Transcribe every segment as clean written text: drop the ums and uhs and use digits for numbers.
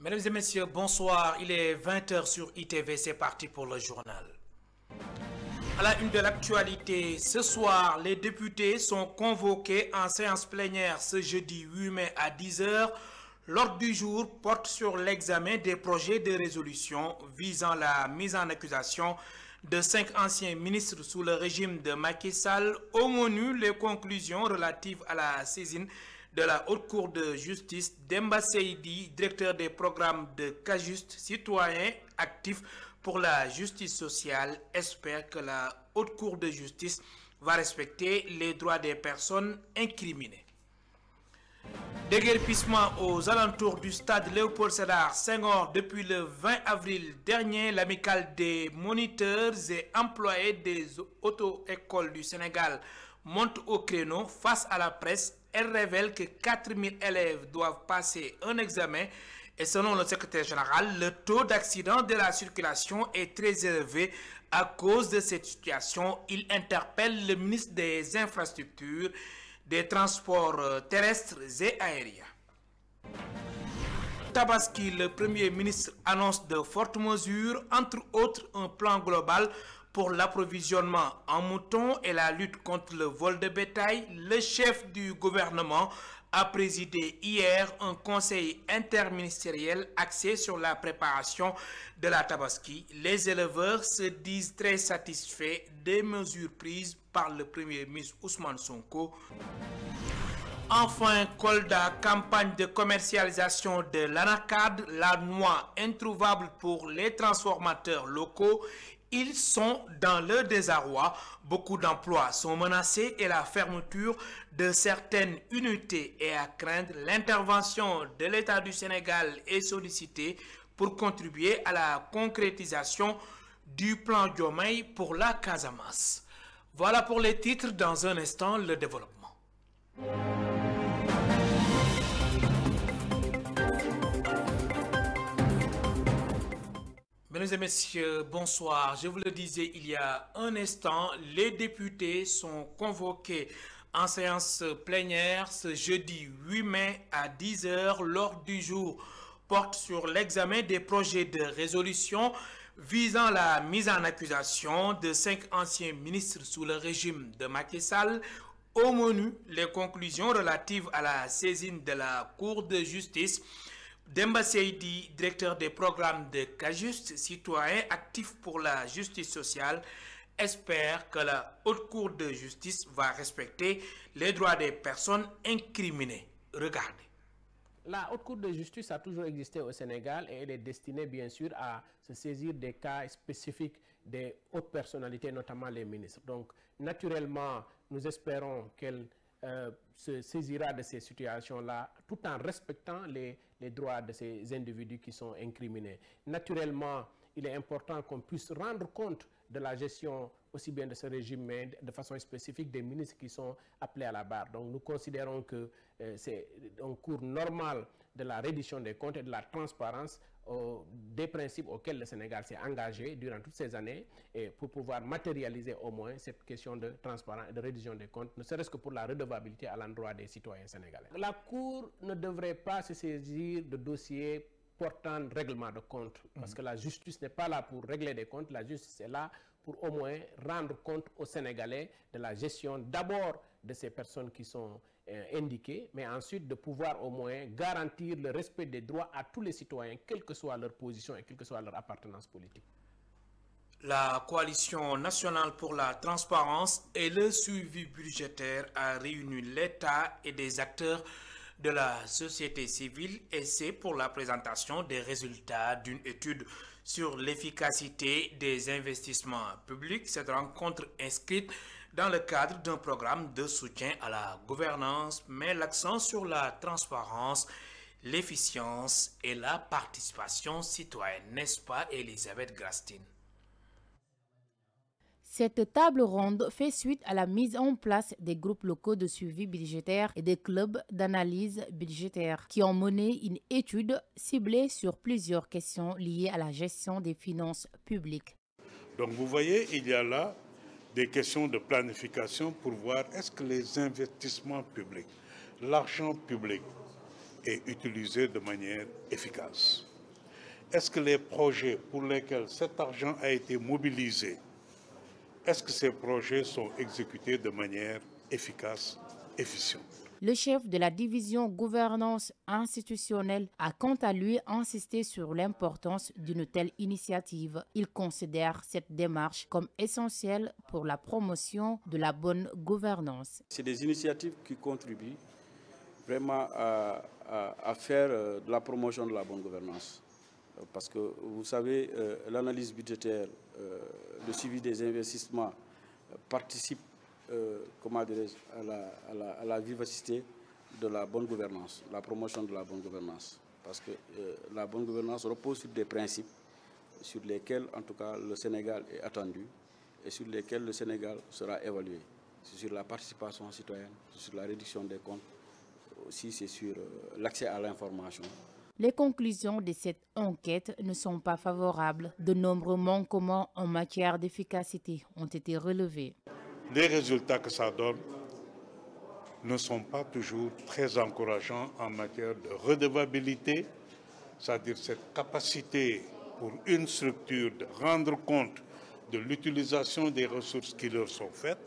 Mesdames et messieurs, bonsoir. Il est 20h sur ITV, c'est parti pour le journal. À la une de l'actualité, ce soir, les députés sont convoqués en séance plénière ce jeudi 8 mai à 10h. L'ordre du jour porte sur l'examen des projets de résolution visant la mise en accusation de 5 anciens ministres sous le régime de Macky Sall. Au menu, les conclusions relatives à la saisine de la Haute Cour de justice. Demba Seydi, directeur des programmes de Cajuste, citoyen actif pour la justice sociale, espère que la Haute Cour de justice va respecter les droits des personnes incriminées. Déguerpissement aux alentours du stade Léopold Sédar Senghor depuis le 20 avril dernier. L'amicale des moniteurs et employés des auto-écoles du Sénégal monte au créneau face à la presse. Elle révèle que 4000 élèves doivent passer un examen et selon le secrétaire général, le taux d'accident de la circulation est très élevé. À cause de cette situation, il interpelle le ministre des Infrastructures, des Transports terrestres et aériens. Tabaski, le Premier ministre annonce de fortes mesures, entre autres un plan global pour l'approvisionnement en moutons et la lutte contre le vol de bétail. Le chef du gouvernement a présidé hier un conseil interministériel axé sur la préparation de la Tabaski. Les éleveurs se disent très satisfaits des mesures prises par le Premier ministre Ousmane Sonko. Enfin, Kolda, campagne de commercialisation de l'anacard, la noix introuvable pour les transformateurs locaux. Ils sont dans le désarroi. Beaucoup d'emplois sont menacés et la fermeture de certaines unités est à craindre. L'intervention de l'État du Sénégal est sollicitée pour contribuer à la concrétisation du plan Diomaye pour la Casamance. Voilà pour les titres. Dans un instant, le développement. Mesdames et messieurs, bonsoir. Je vous le disais il y a un instant, les députés sont convoqués en séance plénière ce jeudi 8 mai à 10h. L'ordre du jour porte sur l'examen des projets de résolution visant la mise en accusation de 5 anciens ministres sous le régime de Macky Sall. Au menu, les conclusions relatives à la saisine de la Cour de justice. Demba Seydi, directeur des programmes de Cajuste, citoyen actif pour la justice sociale, espère que la Haute Cour de justice va respecter les droits des personnes incriminées. Regardez. La Haute Cour de justice a toujours existé au Sénégal et elle est destinée bien sûr à se saisir des cas spécifiques des hautes personnalités, notamment les ministres. Donc naturellement, nous espérons qu'elle se saisira de ces situations-là tout en respectant les droits de ces individus qui sont incriminés. Naturellement, il est important qu'on puisse rendre compte de la gestion aussi bien de ce régime, mais de façon spécifique des ministres qui sont appelés à la barre. Donc nous considérons que c'est un cours normal de la reddition des comptes et de la transparence des principes auxquels le Sénégal s'est engagé durant toutes ces années et pour pouvoir matérialiser au moins cette question de transparence et de reddition des comptes, ne serait-ce que pour la redevabilité à l'endroit des citoyens sénégalais. La Cour ne devrait pas se saisir de dossiers portant règlement de compte, parce que la justice n'est pas là pour régler des comptes, la justice est là pour au moins rendre compte aux Sénégalais de la gestion d'abord de ces personnes qui sont indiquées, mais ensuite de pouvoir au moins garantir le respect des droits à tous les citoyens, quelle que soit leur position et quelle que soit leur appartenance politique. La Coalition nationale pour la transparence et le suivi budgétaire a réuni l'État et des acteurs de la société civile et c'est pour la présentation des résultats d'une étude sur l'efficacité des investissements publics. Cette rencontre inscrite dans le cadre d'un programme de soutien à la gouvernance met l'accent sur la transparence, l'efficience et la participation citoyenne. N'est-ce pas, Elisabeth Grastine? Cette table ronde fait suite à la mise en place des groupes locaux de suivi budgétaire et des clubs d'analyse budgétaire qui ont mené une étude ciblée sur plusieurs questions liées à la gestion des finances publiques. Donc vous voyez, il y a là des questions de planification pour voir est-ce que les investissements publics, l'argent public est utilisé de manière efficace. est-ce que les projets pour lesquels cet argent a été mobilisé, est-ce que ces projets sont exécutés de manière efficace, efficiente? Le chef de la division gouvernance institutionnelle a quant à lui insisté sur l'importance d'une telle initiative. Il considère cette démarche comme essentielle pour la promotion de la bonne gouvernance. C'est des initiatives qui contribuent vraiment à faire de la promotion de la bonne gouvernance. Parce que vous savez, l'analyse budgétaire, le suivi des investissements participe à la vivacité de la bonne gouvernance, la promotion de la bonne gouvernance. Parce que la bonne gouvernance repose sur des principes sur lesquels, en tout cas, le Sénégal est attendu et sur lesquels le Sénégal sera évalué. C'est sur la participation citoyenne, sur la réduction des comptes, aussi c'est sur l'accès à l'information. Les conclusions de cette enquête ne sont pas favorables. De nombreux manquements en matière d'efficacité ont été relevés. Les résultats que ça donne ne sont pas toujours très encourageants en matière de redevabilité, c'est-à-dire cette capacité pour une structure de rendre compte de l'utilisation des ressources qui leur sont faites,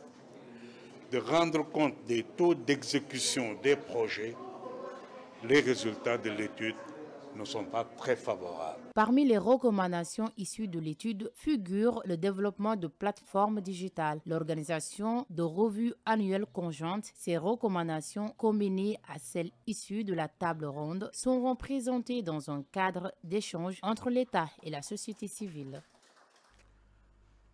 de rendre compte des taux d'exécution des projets. Les résultats de l'étude ne sont pas très favorables. Parmi les recommandations issues de l'étude figure le développement de plateformes digitales, l'organisation de revues annuelles conjointes. Ces recommandations, combinées à celles issues de la table ronde, seront présentées dans un cadre d'échange entre l'État et la société civile.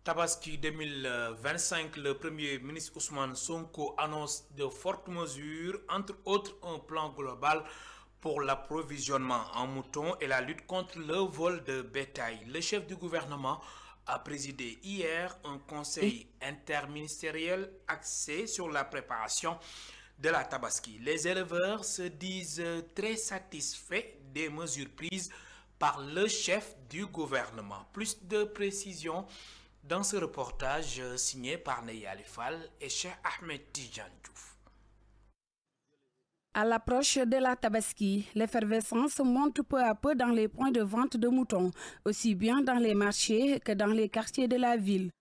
Tabaski 2025, le Premier ministre Ousmane Sonko annonce de fortes mesures, entre autres un plan global pour l'approvisionnement en moutons et la lutte contre le vol de bétail. Le chef du gouvernement a présidé hier un conseil interministériel axé sur la préparation de la Tabaski. Les éleveurs se disent très satisfaits des mesures prises par le chef du gouvernement. Plus de précisions dans ce reportage signé par Neya Alifal et Cheikh Ahmed Tidiane Diouf. À l'approche de la Tabaski, l'effervescence monte peu à peu dans les points de vente de moutons, aussi bien dans les marchés que dans les quartiers de la ville.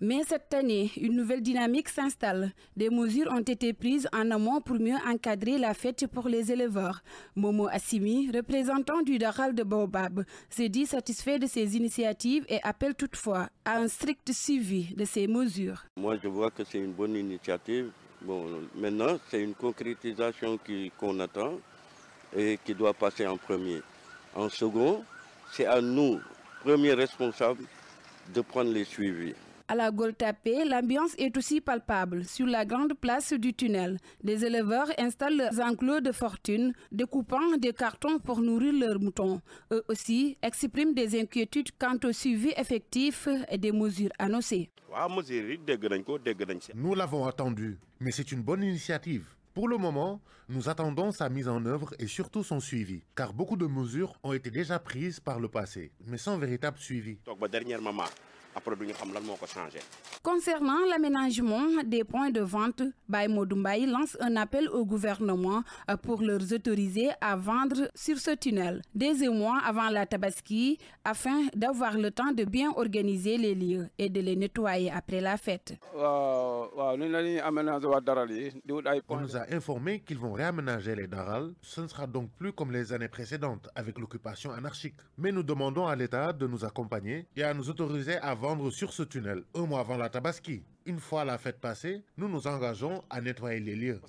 Mais cette année, une nouvelle dynamique s'installe. Des mesures ont été prises en amont pour mieux encadrer la fête pour les éleveurs. Momo Assimi, représentant du Daral de Baobab, se dit satisfait de ces initiatives et appelle toutefois à un strict suivi de ces mesures. Moi, je vois que c'est une bonne initiative. Bon, maintenant, c'est une concrétisation qu'on attend et qui doit passer en premier. En second, c'est à nous, premiers responsables, de prendre les suivis. À la Goltapé, l'ambiance est aussi palpable. Sur la grande place du tunnel, des éleveurs installent leurs enclos de fortune, découpant des cartons pour nourrir leurs moutons. Eux aussi expriment des inquiétudes quant au suivi effectif et des mesures annoncées. Nous l'avons attendu, mais c'est une bonne initiative. Pour le moment, nous attendons sa mise en œuvre et surtout son suivi, car beaucoup de mesures ont été déjà prises par le passé, mais sans véritable suivi. Concernant l'aménagement des points de vente, Baye Modumbaï lance un appel au gouvernement pour leur autoriser à vendre sur ce tunnel des mois avant la Tabaski afin d'avoir le temps de bien organiser les lieux et de les nettoyer après la fête. On nous a informé qu'ils vont réaménager les darals. Ce ne sera donc plus comme les années précédentes avec l'occupation anarchique. Mais nous demandons à l'État de nous accompagner et à nous autoriser à vendre sur ce tunnel un mois avant la Tabaski. Une fois la fête passée, nous nous engageons à nettoyer les lieux.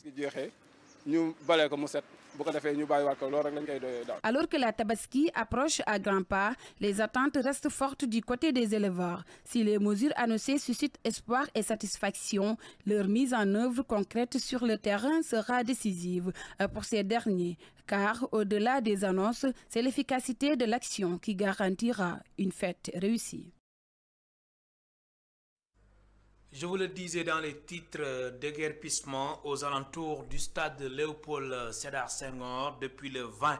Alors que la Tabaski approche à grands pas, les attentes restent fortes du côté des éleveurs. Si les mesures annoncées suscitent espoir et satisfaction, leur mise en œuvre concrète sur le terrain sera décisive pour ces derniers. Car au-delà des annonces, c'est l'efficacité de l'action qui garantira une fête réussie. Je vous le disais dans les titres, déguerpissement aux alentours du stade Léopold Sédar Senghor depuis le 20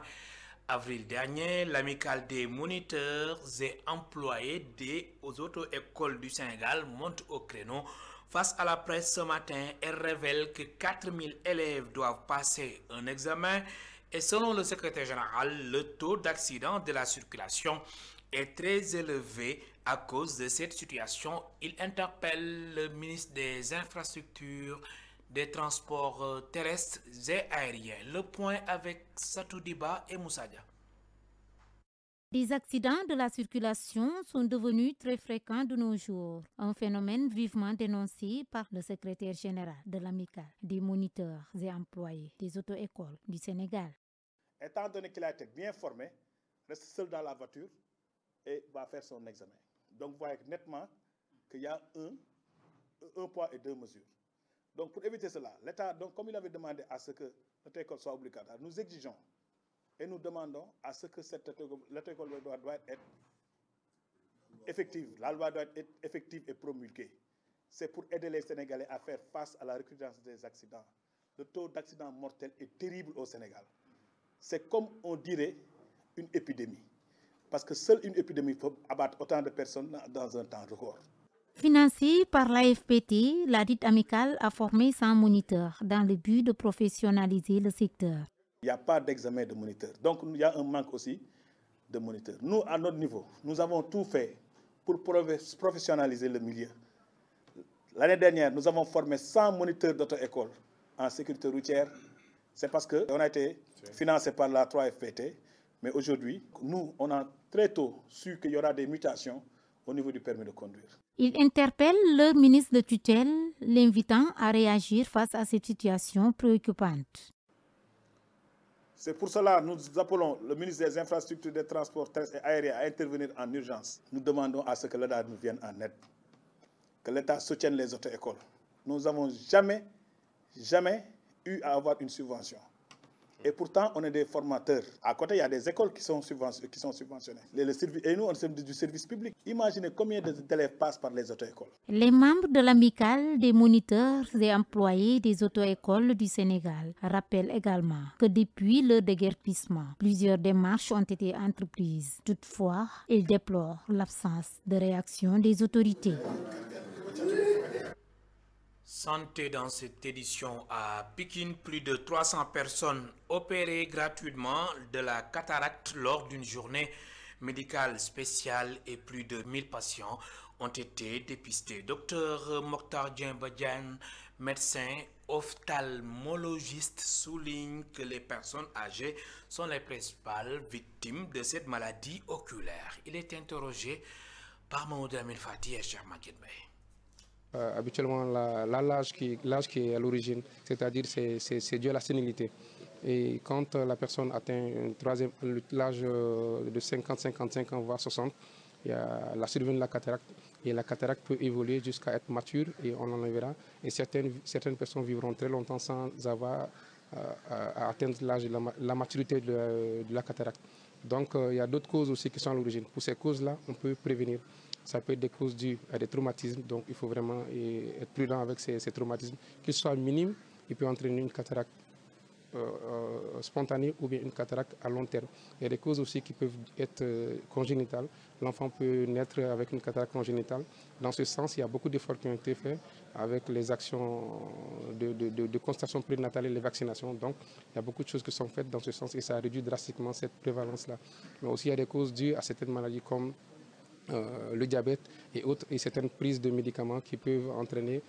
avril dernier. L'amicale des moniteurs et employés des auto-écoles du Sénégal monte au créneau Face à la presse ce matin, elle révèle que 4000 élèves doivent passer un examen et selon le secrétaire général, le taux d'accident de la circulation est très élevé à cause de cette situation. Il interpelle le ministre des Infrastructures, des Transports terrestres et aériens. Le point avec Satou Diba et Moussadia. Les accidents de la circulation sont devenus très fréquents de nos jours, un phénomène vivement dénoncé par le secrétaire général de l'Amicale des moniteurs et employés des auto-écoles du Sénégal. Étant donné qu'il a été bien formé, reste seul dans la voiture et va faire son examen. Donc vous voyez nettement qu'il y a un poids et deux mesures. Donc pour éviter cela, l'État, donc comme il avait demandé à ce que l'auto-école soit obligatoire, nous exigeons et nous demandons à ce que l'auto-école doit être effective. La loi doit être effective et promulguée. C'est pour aider les Sénégalais à faire face à la recrudescence des accidents. Le taux d'accidents mortels est terrible au Sénégal. C'est comme on dirait une épidémie. Parce que seule une épidémie peut abattre autant de personnes dans un temps record. Financée par l'AFPT, la dite amicale a formé 100 moniteurs dans le but de professionnaliser le secteur. Il n'y a pas d'examen de moniteur. Donc, il y a un manque aussi de moniteurs. Nous, à notre niveau, nous avons tout fait pour professionnaliser le milieu. L'année dernière, nous avons formé 100 moniteurs d'auto-école en sécurité routière. C'est parce qu'on a été financé par la 3FPT. Mais aujourd'hui, nous, on a très tôt su qu'il y aura des mutations au niveau du permis de conduire. Il interpelle leur ministre de tutelle, l'invitant à réagir face à cette situation préoccupante. C'est pour cela que nous appelons le ministre des Infrastructures, des Transports terrestres et aériens à intervenir en urgence. Nous demandons à ce que l'État nous vienne en aide, que l'État soutienne les auto-écoles. Nous n'avons jamais eu à avoir une subvention. Et pourtant, on est des formateurs. À côté, il y a des écoles qui sont subventionnées. Et nous, on est du service public. Imaginez combien d'élèves passent par les auto-écoles. Les membres de l'amicale des moniteurs et employés des auto-écoles du Sénégal rappellent également que depuis le déguerpissement, plusieurs démarches ont été entreprises. Toutefois, ils déplorent l'absence de réaction des autorités. Santé dans cette édition à Pékin, plus de 300 personnes opérées gratuitement de la cataracte lors d'une journée médicale spéciale et plus de 1000 patients ont été dépistés. Docteur Mokhtar Djembadjan, médecin ophtalmologiste, souligne que les personnes âgées sont les principales victimes de cette maladie oculaire. Il est interrogé par Mamoudou Amin Fati et Cheikh Maguette Bey. Habituellement, l'âge qui est à l'origine, c'est-à-dire c'est dû à la sénilité. Et quand la personne atteint l'âge de 50, 55 ans, voire 60, il y a la survenue de la cataracte. Et la cataracte peut évoluer jusqu'à être mature et on en verra. Et certaines personnes vivront très longtemps sans avoir à atteindre l'âge, la maturité de la cataracte. Donc il y a d'autres causes aussi qui sont à l'origine. Pour ces causes-là, on peut prévenir. Ça peut être des causes dues à des traumatismes, donc il faut vraiment être prudent avec ces traumatismes. Qu'ils soient minimes, il peut entraîner une cataracte spontanée ou bien une cataracte à long terme. Il y a des causes aussi qui peuvent être congénitales. L'enfant peut naître avec une cataracte congénitale. Dans ce sens, il y a beaucoup d'efforts qui ont été faits avec les actions de constatation prénatale et les vaccinations. Donc, il y a beaucoup de choses qui sont faites dans ce sens et ça réduit drastiquement cette prévalence-là. Mais aussi, il y a des causes dues à certaines maladies comme le diabète et autres, et certaines prises de médicaments qui peuvent entraîner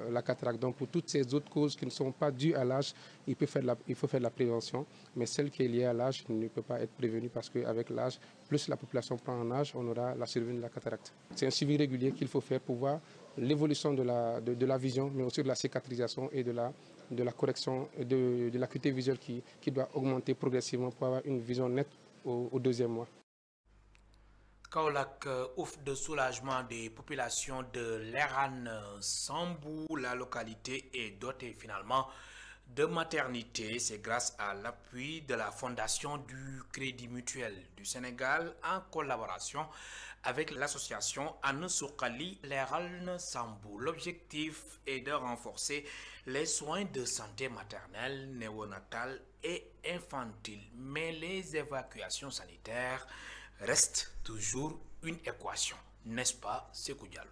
la cataracte. Donc pour toutes ces autres causes qui ne sont pas dues à l'âge, il faut faire de la prévention, mais celle qui est liée à l'âge ne peut pas être prévenue parce qu'avec l'âge, plus la population prend en âge, on aura la survenue de la cataracte. C'est un suivi régulier qu'il faut faire pour voir l'évolution de la vision, mais aussi de la cicatrisation et de la correction de l'acuité visuelle qui doit augmenter progressivement pour avoir une vision nette au deuxième mois. Kaolack offre de soulagement des populations de l'Eran Sambou. La localité est dotée finalement de maternité. C'est grâce à l'appui de la Fondation du Crédit Mutuel du Sénégal en collaboration avec l'association Anne Soukali l'Eran Sambou. L'objectif est de renforcer les soins de santé maternelle, néonatale et infantile. Mais les évacuations sanitaires reste toujours une équation, n'est-ce pas, Sékou Diallo?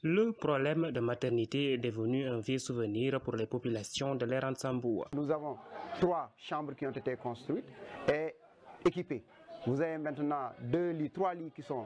Le problème de maternité est devenu un vieux souvenir pour les populations de l'Aire Sambou. Nous avons 3 chambres qui ont été construites et équipées. Vous avez maintenant 3 lits qui sont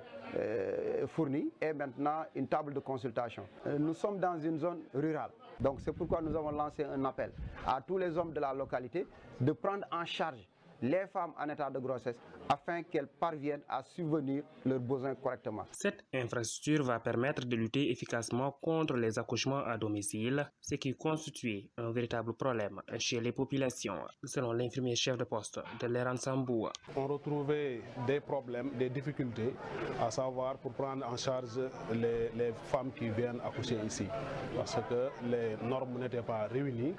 fournis et maintenant une table de consultation. Nous sommes dans une zone rurale. Donc c'est pourquoi nous avons lancé un appel à tous les hommes de la localité de prendre en charge les femmes en état de grossesse afin qu'elles parviennent à subvenir leurs besoins correctement. Cette infrastructure va permettre de lutter efficacement contre les accouchements à domicile, ce qui constitue un véritable problème chez les populations, selon l'infirmier chef de poste de l'Aire Sambou. On retrouvait des problèmes, des difficultés, à savoir pour prendre en charge les femmes qui viennent accoucher ici, parce que les normes n'étaient pas réunies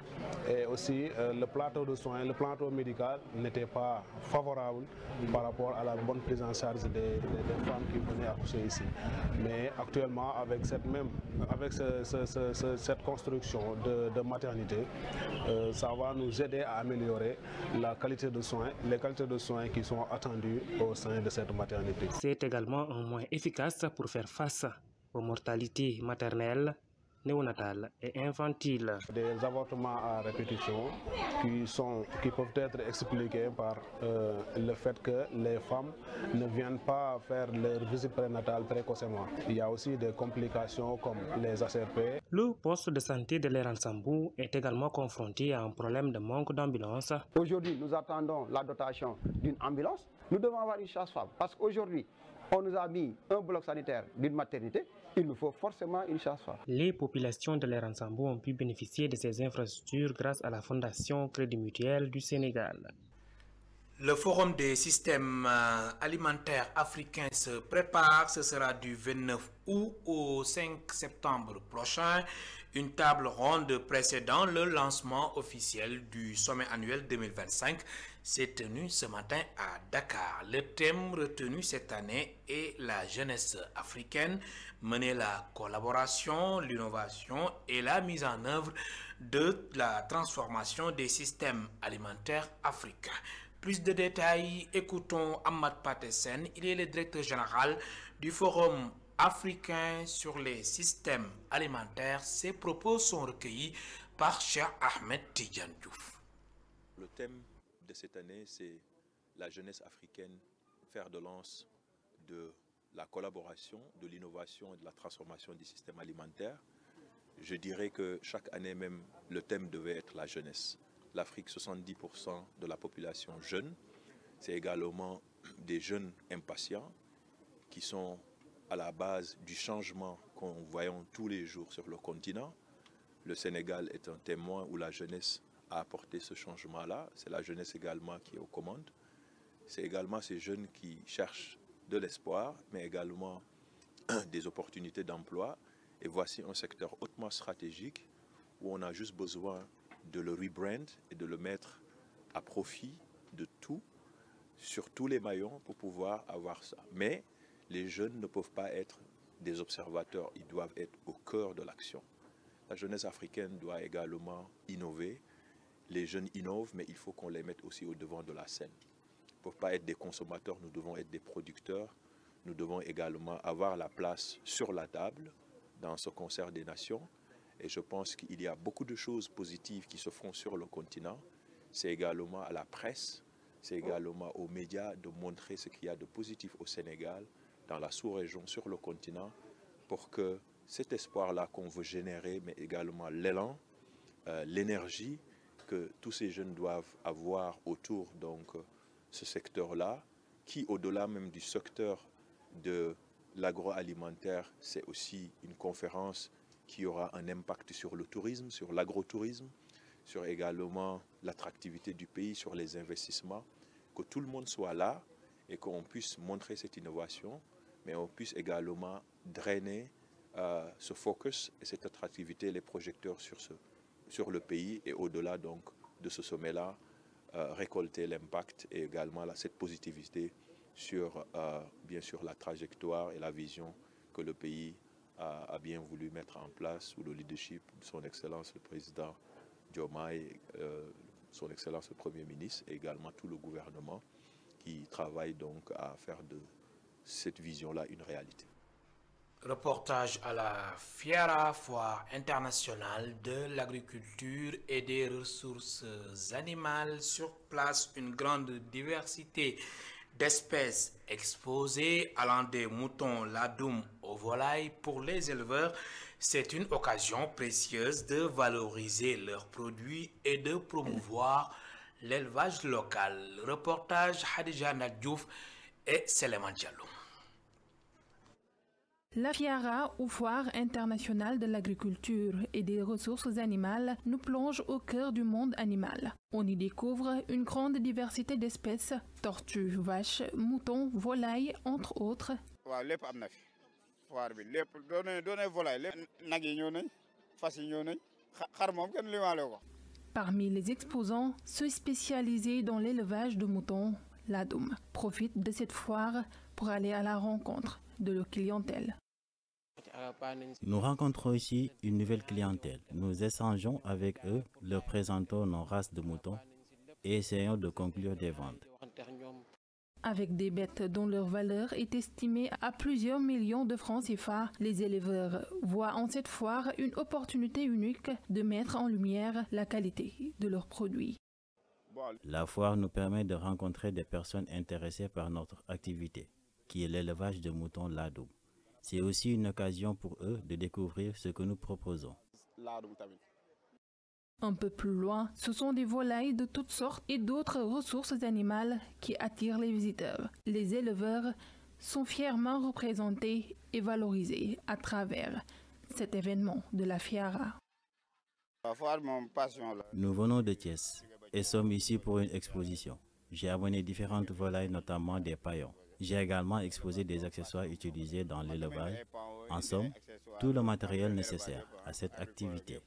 et aussi le plateau de soins, le plateau médical n'était pas favorable par rapport à la bonne prise en charge des femmes qui venaient accoucher ici. Mais actuellement, avec cette construction de maternité, ça va nous aider à améliorer la qualité de soins, les qualités de soins qui sont attendues au sein de cette maternité. C'est également un moyen efficace pour faire face aux mortalités maternelles, néonatales et infantiles. Des avortements à répétition qui peuvent être expliqués par le fait que les femmes ne viennent pas faire leur visite prénatale précocement. Il y a aussi des complications comme les ACRP. Le poste de santé de l'Aire Sambou est également confronté à un problème de manque d'ambulance. Aujourd'hui, nous attendons la dotation d'une ambulance. Nous devons avoir une chasse-femme parce qu'aujourd'hui, on nous a mis un bloc sanitaire d'une maternité, il nous faut forcément une chasse-femme. Les populations de l'Aire Sambou ont pu bénéficier de ces infrastructures grâce à la Fondation Crédit Mutuel du Sénégal. Le Forum des systèmes alimentaires africains se prépare. Ce sera du 29 août au 5 septembre prochain. Une table ronde précédant le lancement officiel du sommet annuel 2025 s'est tenue ce matin à Dakar. Le thème retenu cette année est la jeunesse africaine, mener la collaboration, l'innovation et la mise en œuvre de la transformation des systèmes alimentaires africains. Plus de détails, écoutons Ahmad Patesen. Il est le directeur général du Forum africain sur les systèmes alimentaires. Ses propos sont recueillis par Cheikh Ahmed Tidiane Diouf. Le thème de cette année, c'est la jeunesse africaine, fer de lance de la collaboration, de l'innovation et de la transformation du système alimentaire. Je dirais que chaque année même, le thème devait être la jeunesse. L'Afrique, 70% de la population jeune. C'est également des jeunes impatients qui sont à la base du changement qu'on voit tous les jours sur le continent. Le Sénégal est un témoin où la jeunesse a apporté ce changement-là. C'est la jeunesse également qui est aux commandes. C'est également ces jeunes qui cherchent de l'espoir, mais également des opportunités d'emploi. Et voici un secteur hautement stratégique où on a juste besoin de le rebrand et de le mettre à profit de tout, sur tous les maillons pour pouvoir avoir ça. Mais les jeunes ne peuvent pas être des observateurs, ils doivent être au cœur de l'action. La jeunesse africaine doit également innover. Les jeunes innovent, mais il faut qu'on les mette aussi au devant de la scène. Ils ne peuvent pas être des consommateurs, nous devons être des producteurs. Nous devons également avoir la place sur la table dans ce concert des nations. Et je pense qu'il y a beaucoup de choses positives qui se font sur le continent. C'est également à la presse, c'est également aux médias de montrer ce qu'il y a de positif au Sénégal, dans la sous-région, sur le continent, pour que cet espoir-là qu'on veut générer, mais également l'élan, l'énergie que tous ces jeunes doivent avoir autour de ce secteur-là, qui au-delà même du secteur de l'agroalimentaire, c'est aussi une conférence qui aura un impact sur le tourisme, sur l'agrotourisme, sur également l'attractivité du pays, sur les investissements, que tout le monde soit là et qu'on puisse montrer cette innovation, mais on puisse également drainer ce focus et cette attractivité, les projecteurs sur le pays et au-delà donc de ce sommet-là, récolter l'impact et également cette positivité sur bien sûr la trajectoire et la vision que le pays a bien voulu mettre en place sous le leadership de son Excellence le Président Diomaye, son Excellence le Premier ministre et également tout le gouvernement qui travaille donc à faire de cette vision-là une réalité. Reportage à la Fiera, foire internationale de l'agriculture et des ressources animales. Sur place, une grande diversité d'espèces exposées, allant des moutons ladoum aux volailles. Pour les éleveurs, c'est une occasion précieuse de valoriser leurs produits et de promouvoir l'élevage local. Reportage Hadija Nadjouf et Seleman Diallo. La Fiera, ou foire internationale de l'agriculture et des ressources animales, nous plonge au cœur du monde animal. On y découvre une grande diversité d'espèces, tortues, vaches, moutons, volailles, entre autres. Parmi les exposants, ceux spécialisés dans l'élevage de moutons, l'Adoum, profitent de cette foire pour aller à la rencontre de leur clientèle. Nous rencontrons ici une nouvelle clientèle. Nous échangeons avec eux, leur présentons nos races de moutons et essayons de conclure des ventes. Avec des bêtes dont leur valeur est estimée à plusieurs millions de francs CFA, les éleveurs voient en cette foire une opportunité unique de mettre en lumière la qualité de leurs produits. La foire nous permet de rencontrer des personnes intéressées par notre activité, qui est l'élevage de moutons ladoum. C'est aussi une occasion pour eux de découvrir ce que nous proposons. Un peu plus loin, ce sont des volailles de toutes sortes et d'autres ressources animales qui attirent les visiteurs. Les éleveurs sont fièrement représentés et valorisés à travers cet événement de la Fiera. Nous venons de Thiès et sommes ici pour une exposition. J'ai amené différentes volailles, notamment des paillons. J'ai également exposé des accessoires utilisés dans l'élevage. En somme, tout le matériel nécessaire à cette activité.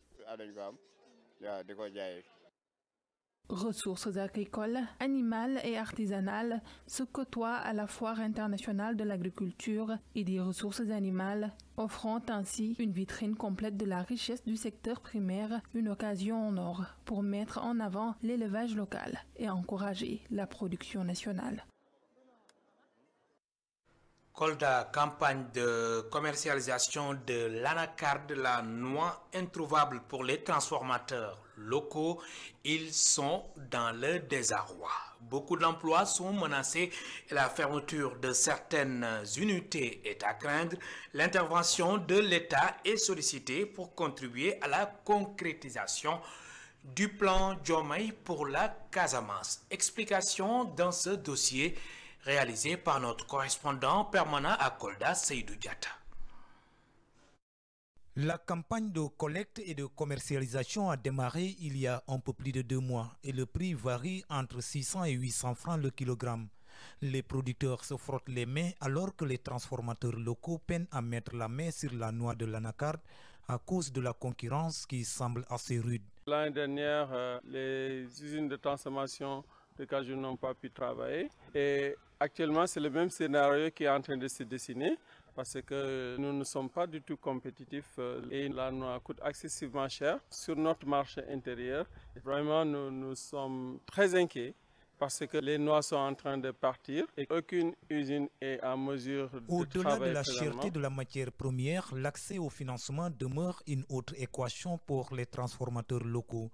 Ressources agricoles, animales et artisanales se côtoient à la Foire internationale de l'agriculture et des ressources animales, offrant ainsi une vitrine complète de la richesse du secteur primaire, une occasion en or pour mettre en avant l'élevage local et encourager la production nationale. Kolda, campagne de commercialisation de l'anacarde, la noix introuvable pour les transformateurs locaux. Ils sont dans le désarroi. Beaucoup d'emplois sont menacés et la fermeture de certaines unités est à craindre. L'intervention de l'État est sollicitée pour contribuer à la concrétisation du plan Diomaye pour la Casamance. Explication dans ce dossier réalisé par notre correspondant permanent à Kolda, Seydou Diatta. La campagne de collecte et de commercialisation a démarré il y a un peu plus de 2 mois et le prix varie entre 600 et 800 francs le kilogramme. Les producteurs se frottent les mains alors que les transformateurs locaux peinent à mettre la main sur la noix de l'anacarde à cause de la concurrence qui semble assez rude. L'année dernière, les usines de transformation de cajou n'ont pas pu travailler et actuellement c'est le même scénario qui est en train de se dessiner parce que nous ne sommes pas du tout compétitifs et la noix coûte excessivement cher sur notre marché intérieur. Et vraiment nous sommes très inquiets parce que les noix sont en train de partir et aucune usine est en mesure de travailler. Au-delà de la cherté de la matière première, l'accès au financement demeure une autre équation pour les transformateurs locaux.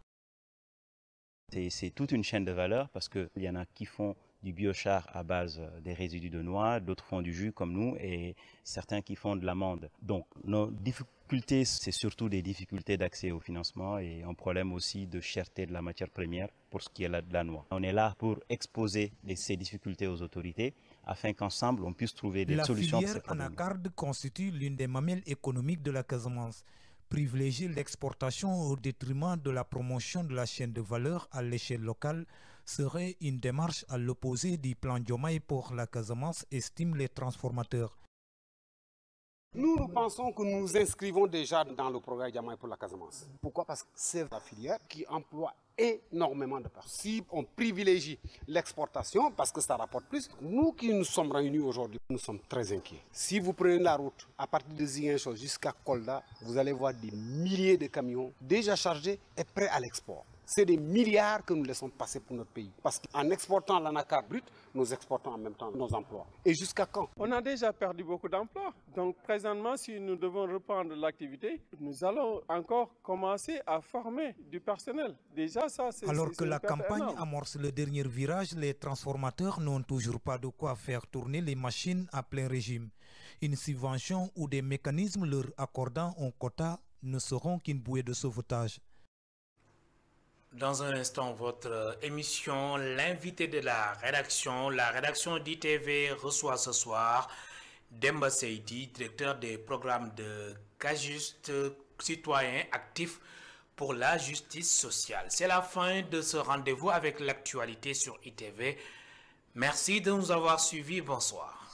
C'est toute une chaîne de valeur parce qu'il y en a qui font du biochar à base des résidus de noix, d'autres font du jus comme nous et certains qui font de l'amande. Donc nos difficultés, c'est surtout des difficultés d'accès au financement et un problème aussi de cherté de la matière première pour ce qui est de la noix. On est là pour exposer ces difficultés aux autorités afin qu'ensemble on puisse trouver des solutions. La filière anacarde constitue l'une des mamelles économiques de la Casamance. Privilégier l'exportation au détriment de la promotion de la chaîne de valeur à l'échelle locale serait une démarche à l'opposé du plan Diomaye pour la Casamance, estiment les transformateurs. Nous pensons que nous nous inscrivons déjà dans le programme Diomaye pour la Casamance. Pourquoi? Parce que c'est la filière qui emploie énormément de personnes. Si on privilégie l'exportation, parce que ça rapporte plus, nous qui nous sommes réunis aujourd'hui, nous sommes très inquiets. Si vous prenez la route à partir de Ziguinchor jusqu'à Kolda, vous allez voir des milliers de camions déjà chargés et prêts à l'export. C'est des milliards que nous laissons passer pour notre pays. Parce qu'en exportant l'anacarde brute, nous exportons en même temps nos emplois. Et jusqu'à quand? On a déjà perdu beaucoup d'emplois. Donc présentement, si nous devons reprendre l'activité, nous allons encore commencer à former du personnel. Déjà, ça, c'est... Alors que la campagne amorce le dernier virage, les transformateurs n'ont toujours pas de quoi faire tourner les machines à plein régime. Une subvention ou des mécanismes leur accordant un quota ne seront qu'une bouée de sauvetage. Dans un instant, votre émission, l'invité de la rédaction d'ITV reçoit ce soir Demba Seydi, directeur des programmes de Cajuste, citoyen actif pour la justice sociale. C'est la fin de ce rendez-vous avec l'actualité sur ITV. Merci de nous avoir suivis. Bonsoir.